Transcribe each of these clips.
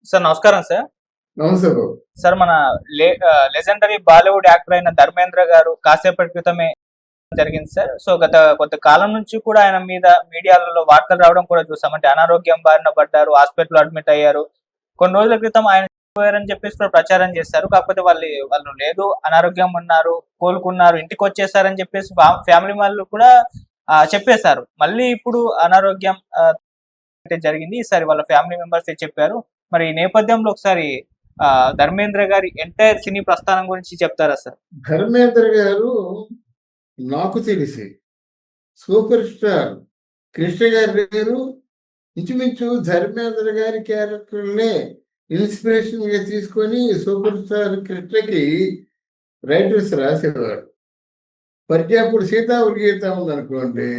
Sir నమస్కారం sir. నమస్తే బాబు. Sir మన లెజెండరీ బాలీవుడ్ యాక్టర్ అయిన ధర్మేంద్ర గారు కాసేపటి క్రితమే జరిగింది సార్. సో గత కొంత కాలం నుంచి కూడా ఆయన మీద మీడియాలలో వార్తలు రావడం కూడా చూసాం. అంటే అనారోగ్యం బారిన పడ్డారు, హాస్పిటల్ అడ్మిట్ అయ్యారు. కొన్ని రోజుల క్రితం ఆయన చనిపోయారని చెప్పేసి కూడా ప్రచారం చేశారు. కాకపోతే వాళ్ళు లేదు, అనారోగ్యం ఉన్నారు, కోలుకున్నారు, ఇంటికి వచ్చేసారని చెప్పేసి ఫ్యామిలీ వాళ్ళు కూడా చెప్పేశారు. మళ్ళీ ఇప్పుడు అనారోగ్యం జరిగింది. ఈసారి వాళ్ళ ఫ్యామిలీ మెంబర్స్ చెప్పారు. మరి ఈ నేపథ్యంలో ఒకసారి ధర్మేంద్ర గారి ఎంటైర్ సినీ ప్రస్థానం గురించి చెప్తారా సార్? ధర్మేంద్ర గారు నాకు తెలిసి సూపర్ స్టార్ కృష్ణ గారి గారు ఇంచుమించు ధర్మేంద్ర గారి క్యారెక్టర్నే ఇన్స్పిరేషన్ గా తీసుకొని సూపర్ స్టార్ కృష్ణకి రైటర్స్ రాసేవారు. పర్యాపుడు సీతావళి గీత ఉందనుకోండి,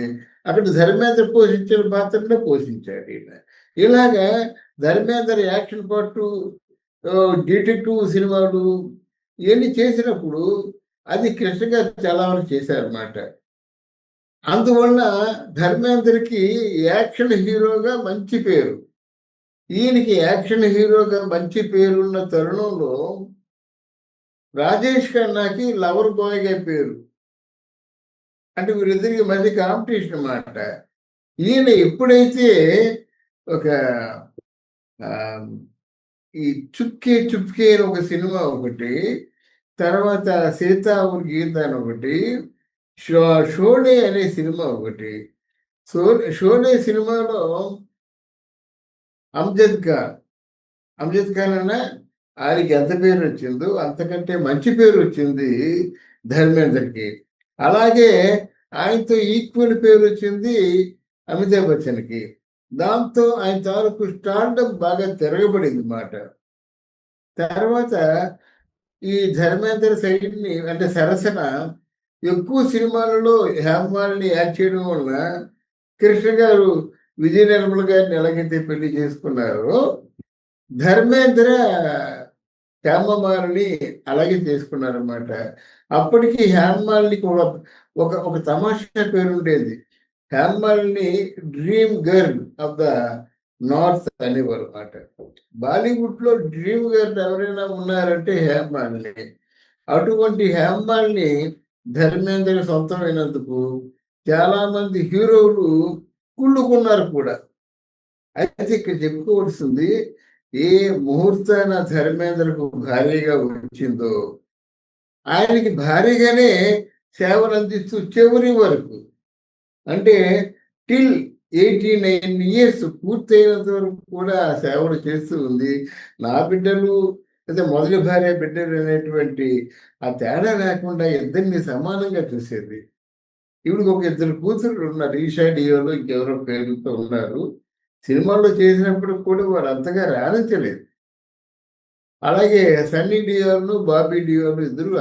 అక్కడ ధర్మేంద్ర పోషించిన పాత్రనే పోషించాడు ఈయన. ఇలాగా ధర్మేంద్ర యాక్షన్ పార్ట్, డిటెక్టివ్ సినిమాలు ఇవన్నీ చేసినప్పుడు అది కృష్ణ గారు చాలా వరకు చేశారన్నమాట. అందువల్ల ధర్మేంద్రకి యాక్షన్ హీరోగా మంచి పేరు. ఈయనకి యాక్షన్ హీరోగా మంచి పేరున్న తరుణంలో రాజేష్ ఖన్నాకి లవర్ బాయ్గా పేరు. అంటే వీరిద్దరికి మధ్య కాంపిటీషన్ అన్నమాట. ఈయన ఎప్పుడైతే ఒక ఈ చుక్కే చుప్కే అని ఒక సినిమా ఒకటి, తర్వాత సీతా ఊర్ గీత అని ఒకటి, షోలే అనే సినిమా ఒకటి. షోలే సినిమాలో అమ్జద్ ఖాన్ అన్న ఆయనకి ఎంత పేరు వచ్చిందో అంతకంటే మంచి పేరు వచ్చింది ధర్మేంద్రకి. అలాగే ఆయనతో ఈక్వల్ పేరు వచ్చింది అమితాబ్ బచ్చన్కి. దాంతో ఆయన తాలూకు స్టార్డమ్ బాగా తిరగబడింది మాట. తర్వాత ఈ ధర్మేంద్ర సైడ్ని అంటే సరసన ఎక్కువ సినిమాలలో హేమమాలిని యాక్ట్ చేయడం వల్ల కృష్ణ గారు విజయ నిర్మల గారిని ఎలాగైతే పెళ్లి చేసుకున్నారో ధర్మేంద్ర హేమమాలిని అలాగే చేసుకున్నారన్నమాట. అప్పటికి హేమమాలినికి ఒక తమాషా పేరు ఉండేది. Hema Malini dream girl of the north అనేవారు అన్నమాట. బాలీవుడ్ లో డ్రీమ్ గర్ల్ ఎవరైనా ఉన్నారంటే హేమమాలిని. అటువంటి హేమమాలిని ధర్మేంద్ర సొంతమైనందుకు చాలా మంది హీరోలు కుళ్ళుకున్నారు కూడా. అయితే ఇక్కడ చెప్పుకోవాల్సింది, ఏ ముహూర్తాన ధర్మేంద్రకు భారీగా వచ్చిందో ఆయనకి భారీగానే సేవలు అందిస్తూ చివరి వరకు, అంటే టిల్ 89 years పూర్తయినంత వరకు కూడా సేవలు చేస్తూ ఉంది. నా బిడ్డలు లేదా మొదటి భార్య బిడ్డలు అనేటువంటి ఆ తేడా లేకుండా ఇద్దరిని సమానంగా చూసేది. ఇప్పుడు ఒక ఇద్దరు కూతురు ఉన్నారు, ఈషా డియోలో ఇంకెవరో పేరుతో ఉన్నారు. సినిమాల్లో చేసినప్పుడు కూడా వారు అంతగా రాణించలేదు. అలాగే సన్నీ డియోలు, బాబీ డియోలు ఇద్దరు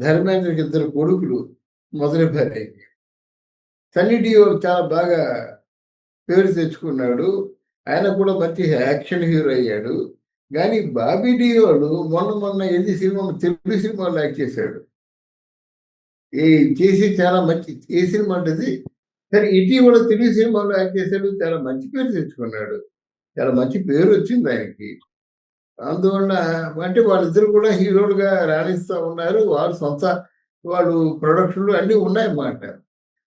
ధర్మేంద్రకి ఇద్దరు కొడుకులు మొదటి భార్యకి. సన్నీ డియోల్ చాలా బాగా పేరు తెచ్చుకున్నాడు. ఆయన కూడా మంచి యాక్షన్ హీరో అయ్యాడు. కానీ బాబీ డియోలు మొన్న ఎన్ని సినిమా తెలుగు సినిమాలో యాక్ట్ చేశాడు. చేసి చాలా మంచి ఏ సినిమా అంటది, సరే ఇటీవల తెలుగు సినిమాలో యాక్ట్ చేశాడు. చాలా మంచి పేరు తెచ్చుకున్నాడు. చాలా మంచి పేరు వచ్చింది ఆయనకి. అందువల్ల అంటే వాళ్ళిద్దరు కూడా హీరోలుగా రాణిస్తూ ఉన్నారు. వాళ్ళు ప్రొడక్షన్లు అన్నీ ఉన్నాయన్నమాట.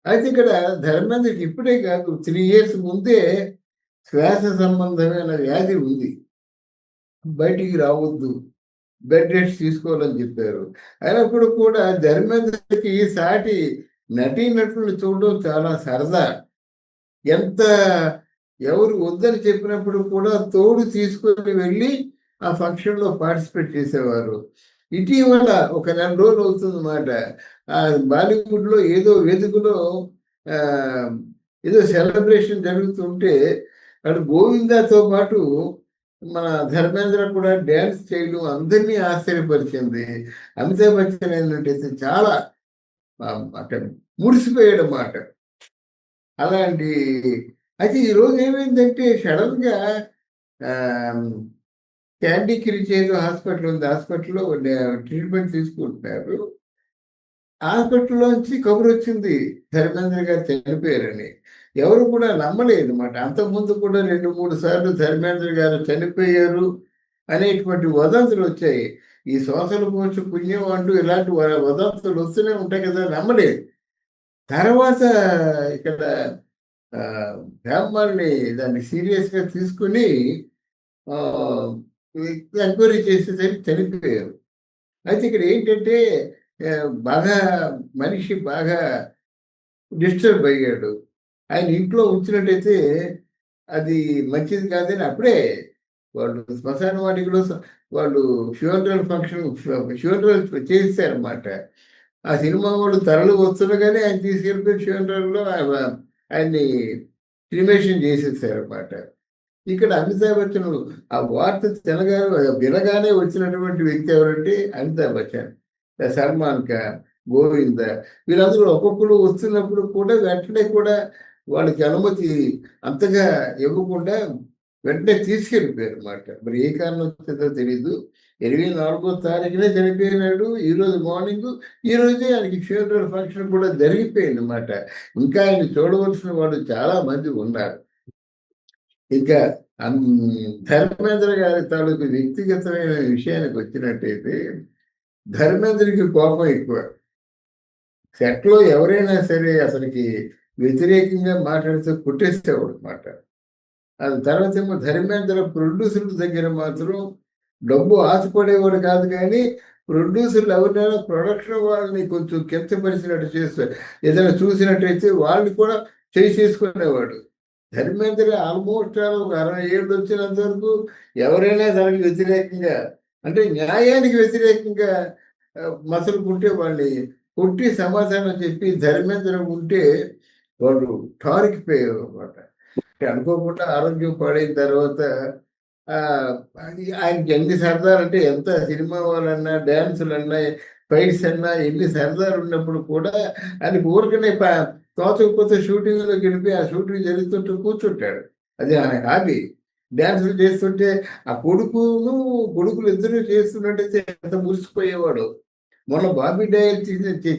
అయితే ఇక్కడ ధర్మేంద్రకి ఇప్పుడే కాదు, 3 years ముందే శ్వాస సంబంధమైన వ్యాధి ఉంది, బయటికి రావద్దు, బెడ్ రెస్ట్ తీసుకోవాలని చెప్పారు. అయినప్పుడు కూడా ధర్మేంద్రకి సాటి నటీనటులను చూడడం చాలా సరదా. ఎంత ఎవరు వద్దని చెప్పినప్పుడు కూడా తోడు తీసుకొని వెళ్ళి ఆ ఫంక్షన్లో పార్టిసిపేట్ చేసేవారు. ఇటీవల ఒక 4 రోజులు అవుతుందన్నమాట, బాలీవుడ్లో ఏదో వేదికలో ఏదో సెలబ్రేషన్ జరుగుతుంటే అక్కడ గోవిందాతో పాటు మన ధర్మేంద్ర కూడా డ్యాన్స్ చేయడం అందరినీ ఆశ్చర్యపరిచింది. అమితాబ్ బచ్చన్ ఏంటంటే చాలా అంటే మురిసిపోయాడు అన్నమాట. అలాంటి అయితే ఈరోజు ఏమైందంటే సడన్గా క్యాండీ క్రిచ్ ఏదో హాస్పిటల్ ఉంది, హాస్పిటల్లో ట్రీట్మెంట్ తీసుకుంటున్నారు. హాస్పిటల్లోంచి కబురు వచ్చింది ధర్మేంద్ర గారు చనిపోయారని. ఎవరు కూడా నమ్మలేదు అన్నమాట. అంతకుముందు కూడా 2-3 సార్లు ధర్మేంద్ర గారు చనిపోయారు అనేటువంటి వదంతులు వచ్చాయి. ఈ సోషల్ పోస్ట్ పుణ్యం అంటూ ఇలాంటి వదంతులు వస్తూనే ఉంటాయి కదా, నమ్మలేదు. తర్వాత ఇక్కడ హేమమాలిని దాన్ని సీరియస్గా తీసుకుని ఎంక్వైరీ చేసేసరికి చనిపోయారు. అయితే ఇక్కడ ఏంటంటే బాగా మనిషి బాగా డిస్టర్బ్ అయ్యాడు. ఆయన ఇంట్లో ఉంచినట్టయితే అది మంచిది కాదని అప్పుడే వాళ్ళు శ్మశాన వాటికలో వాళ్ళు ఫ్యూనరల్ చేశారన్నమాట. ఆ సినిమా వాళ్ళు తరలి వస్తుండగానే ఆయన తీసుకెళ్ళిపోయి ఫ్యూనరల్లో ఆయన్ని క్రిమేషన్ చేసేసారన్నమాట. ఇక్కడ అమితాబ్ బచ్చన్ ఆ వార్త వినగానే వచ్చినటువంటి వ్యక్తి ఎవరంటే అమితాబ్ బచ్చన్, సల్మాన్ ఖాన్, గోవింద, వీళ్ళందరూ ఒక్కొక్కరు వస్తున్నప్పుడు కూడా వెంటనే కూడా వాళ్ళకి అనుమతి అంతగా ఇవ్వకుండా వెంటనే తీసుకెళ్ళిపోయారు అన్నమాట. మరి ఏ కారణం వచ్చిందో తెలీదు. 24వ తారీఖునే చనిపోయినాడు. ఈరోజు మార్నింగ్, ఈ రోజే ఆయనకి ఫ్యూనరల్ ఫంక్షన్ కూడా జరిగిపోయింది అన్నమాట. ఇంకా ఆయన చూడవలసిన వాళ్ళు చాలా మంది ఉన్నారు. ఇంకా ధర్మేంద్ర గారి తాలూకు వ్యక్తిగతమైన విషయానికి వచ్చినట్టయితే ధర్మేంద్రకి కోపం ఎక్కువ. సెట్లో ఎవరైనా సరే అసలుకి వ్యతిరేకంగా మాట్లాడితే కొట్టేసేవాడు అనమాట. అది తర్వాత ఏమో ధర్మేంద్ర ప్రొడ్యూసర్ల దగ్గర మాత్రం డబ్బు ఆశపడేవాడు కాదు, కానీ ప్రొడ్యూసర్లు ఎవరినైనా ప్రొడక్షన్ వాళ్ళని కొంచెం కించపరిచినట్టు చేస్తారు. ఏదైనా చూసినట్టయితే వాళ్ళని కూడా చేసుకునేవాడు. ధర్మేంద్ర ఆల్మోస్ట్ ఒక 60 ఏళ్ళు వచ్చినంత వరకు ఎవరైనా దానికి వ్యతిరేకంగా, అంటే న్యాయానికి వ్యతిరేకంగా మసలుకుంటే వాళ్ళని కొట్టి సమాధానం చెప్పి ధర్మేంద్ర ఉంటే వాళ్ళు ఠారికిపోయారు అనమాట. అనుకోకుండా ఆరోగ్యం పాడైన తర్వాత ఆయనకి ఎన్ని సరదాలు అంటే, ఎంత సినిమా వాళ్ళన్నా, డ్యాన్సులన్నా, ఫైట్స్ అన్నా, ఎన్ని సరదాలు ఉన్నప్పుడు కూడా ఆయనకు ఊరికనే తోచకపోతే షూటింగ్లోకి వెళ్ళిపోయి ఆ షూటింగ్ జరుగుతుంటే కూర్చుంటాడు. అది ఆయన హాబీ. డ్యాన్సులు చేస్తుంటే ఆ కొడుకులు ఇద్దరు చేస్తున్నట్టయితే ఎంత మురిసిపోయేవాడు. మొన్న బాబీ డయల్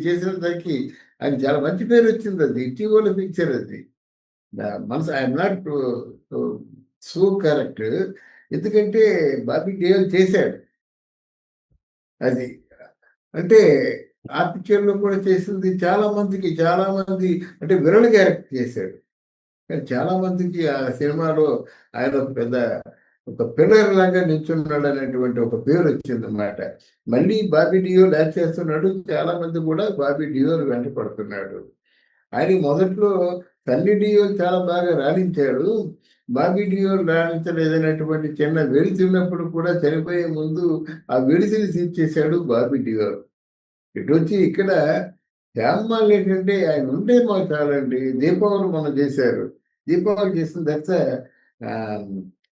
చేసిన దానికి ఆయన చాలా మంచి పేరు వచ్చింది. అది ఇటీవల పిక్చర్ అది. మనసు ఐఎమ్ నాట్ సో కరెక్ట్, ఎందుకంటే బాబీ డేల్ చేశాడు అది. అంటే ఆ పిక్చర్లో కూడా చేసింది చాలా మంది అంటే విరళ క్యారెక్టర్ చేశాడు. కానీ చాలా మందికి ఆ సినిమాలో ఆయన ఒక పిల్లర్ లాగా నిల్చున్నాడు అనేటువంటి ఒక పేరు వచ్చిందన్నమాట. మళ్ళీ బాబీ డియోల్ యాక్ట్ చేస్తున్నాడు. చాలా మంది కూడా బాబీ డియోల్ వెంట పడుతున్నాడు. ఆయన మొదట్లో సన్నీ డియోల్ చాలా బాగా రాణించాడు. బాబీ డియోల్ రాణించలేదనేటువంటి చిన్న వెలితిన్నప్పుడు కూడా చనిపోయే ముందు ఆ వెలితిని తీర్చేశాడు బాబీ డియోల్. ఇటు వచ్చి ఇక్కడ హేమమాలిని ఏంటంటే ఆయన ఉంటే మాకు చాలండి. దీపావళి మనం చేశారు. దీపావళి చేసిన తర్వాత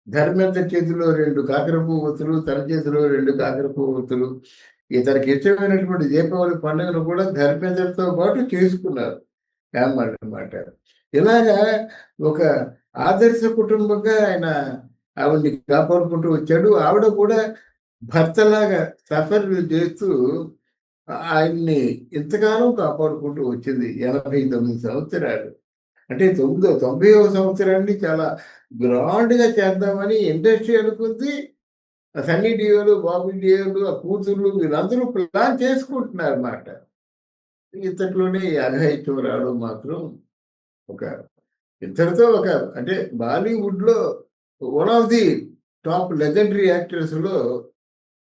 ధర్మేంద్ర చేతిలో 2 కాకర పువ్వొత్తులు, తన చేతిలో 2 కాకర పువ్వొత్తులు, ఇతనికి ఇష్టమైనటువంటి దీపావళి పండుగను కూడా ధర్మేంద్రతో పాటు చేసుకున్నారు హేమమాలిని అన్నమాట. ఇలాగా ఒక ఆదర్శ కుటుంబంగా ఆయన ఆవిడ్ని కాపాడుకుంటూ వచ్చాడు. ఆవిడ కూడా భర్తలాగా సఫర్ చేస్తూ ఆయన్ని ఇంతకాలం కాపాడుకుంటూ వచ్చింది. 89 సంవత్సరాలు. అంటే 90వ సంవత్సరాన్ని చాలా గ్రాండ్గా చేద్దామని ఇండస్ట్రీ అనుకుంది. సన్నీ డియోలు, బాబీ డియోలు, ఆ కూతుర్లు వీళ్ళందరూ ప్లాన్ చేసుకుంటున్నారు అన్నమాట. ఇంతట్లోనే ఈ అఘాయిత్యం రావడం మాత్రం ఒక ఇంతటితో అంటే బాలీవుడ్లో one of the top legendary యాక్టర్స్లో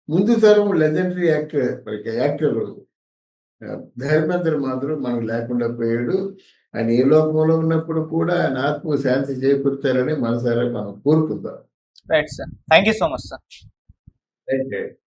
ముందు తరం లెజెండరీ యాక్టర్ ధర్మేంద్ర మాత్రం మనకు లేకుండా పోయాడు. ఆయన ఏ లోకంలో ఉన్నప్పుడు కూడా ఆయన ఆత్మ శాంతి చేకూర్చారని మనసారా మనం కోరుకుందాం. Right sir, thank you so much sir. అయితే